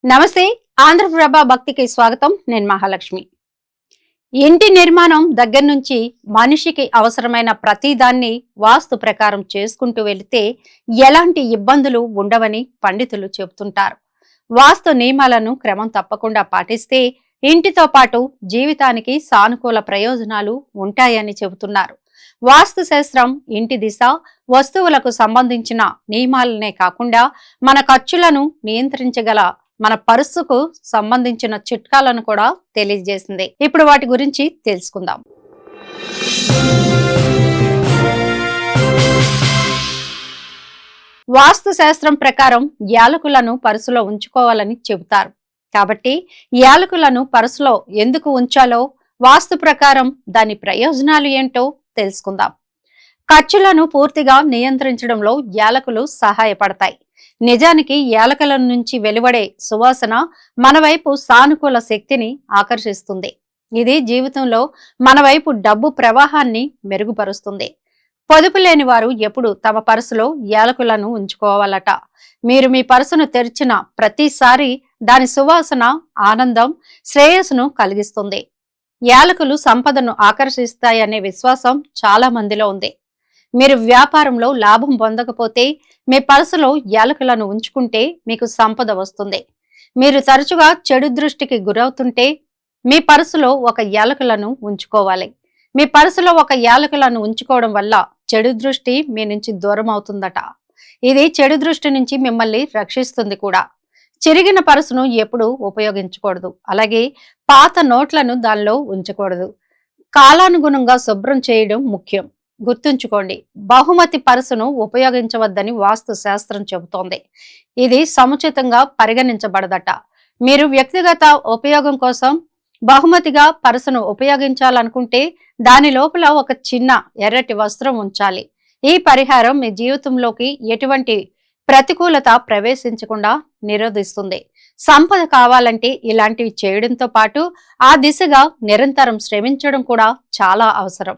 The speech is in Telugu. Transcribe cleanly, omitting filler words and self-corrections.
నమస్తే. ఆంధ్రప్రభ భక్తికి స్వాగతం. నేను మహాలక్ష్మి. ఇంటి నిర్మాణం దగ్గర నుంచి మనిషికి అవసరమైన ప్రతిదాన్ని వాస్తు ప్రకారం చేసుకుంటూ వెళితే ఎలాంటి ఇబ్బందులు ఉండవని పండితులు చెబుతుంటారు. వాస్తు నియమాలను క్రమం తప్పకుండా పాటిస్తే ఇంటితో పాటు జీవితానికి సానుకూల ప్రయోజనాలు ఉంటాయని చెబుతున్నారు. వాస్తు శాస్త్రం ఇంటి దిశ, వస్తువులకు సంబంధించిన నియమాలనే కాకుండా మన ఖర్చులను నియంత్రించగల మన పర్సుకు సంబంధించిన చిట్కాలను కూడా తెలియజేసింది. ఇప్పుడు వాటి గురించి తెలుసుకుందాం. వాస్తు శాస్త్రం ప్రకారం యాలకులను పర్సులో ఉంచుకోవాలని చెబుతారు. కాబట్టి యాలకులను పర్సులో ఎందుకు ఉంచాలో, వాస్తు ప్రకారం దాని ప్రయోజనాలు ఏంటో తెలుసుకుందాం. ఖర్చులను పూర్తిగా నియంత్రించడంలో యాలకులు సహాయపడతాయి. నిజానికి యాలకుల నుంచి వెలువడే సువాసన మన వైపు సానుకూల శక్తిని ఆకర్షిస్తుంది. ఇది జీవితంలో మన వైపు డబ్బు ప్రవాహాన్ని మెరుగుపరుస్తుంది. పొదుపు లేని వారు ఎప్పుడు తమ పర్సులో యాలకులను ఉంచుకోవాలట. మీరు మీ పర్సును తెరిచిన ప్రతిసారి దాని సువాసన ఆనందం, శ్రేయస్సును కలిగిస్తుంది. యాలకులు సంపదను ఆకర్షిస్తాయనే విశ్వాసం చాలా మందిలో ఉంది. మీరు వ్యాపారంలో లాభం పొందకపోతే మీ పర్సులో యాలకులను ఉంచుకుంటే మీకు సంపద వస్తుంది. మీరు తరచుగా చెడు దృష్టికి గురవుతుంటే మీ పర్సులో ఒక యాలకులను ఉంచుకోవాలి. మీ పర్సులో ఒక యాలకులను ఉంచుకోవడం వల్ల చెడు దృష్టి మీ నుంచి దూరం అవుతుందట. ఇది చెడు దృష్టి నుంచి మిమ్మల్ని రక్షిస్తుంది కూడా. చిరిగిన పర్సును ఎప్పుడూ ఉపయోగించకూడదు. అలాగే పాత నోట్లను దానిలో ఉంచకూడదు. కాలానుగుణంగా శుభ్రం చేయడం ముఖ్యం. గుర్తుంచుకోండి, బహుమతి పర్సును ఉపయోగించవద్దని వాస్తు శాస్త్రం చెబుతోంది. ఇది సముచితంగా పరిగణించబడదట. మీరు వ్యక్తిగత ఉపయోగం కోసం బహుమతిగా పర్సును ఉపయోగించాలనుకుంటే దాని లోపల ఒక చిన్న ఎర్రటి వస్త్రం ఉంచాలి. ఈ పరిహారం మీ జీవితంలోకి ఎటువంటి ప్రతికూలత ప్రవేశించకుండా నిరోధిస్తుంది. సంపద కావాలంటే ఇలాంటివి చేయడంతో పాటు ఆ దిశగా నిరంతరం శ్రమించడం కూడా చాలా అవసరం.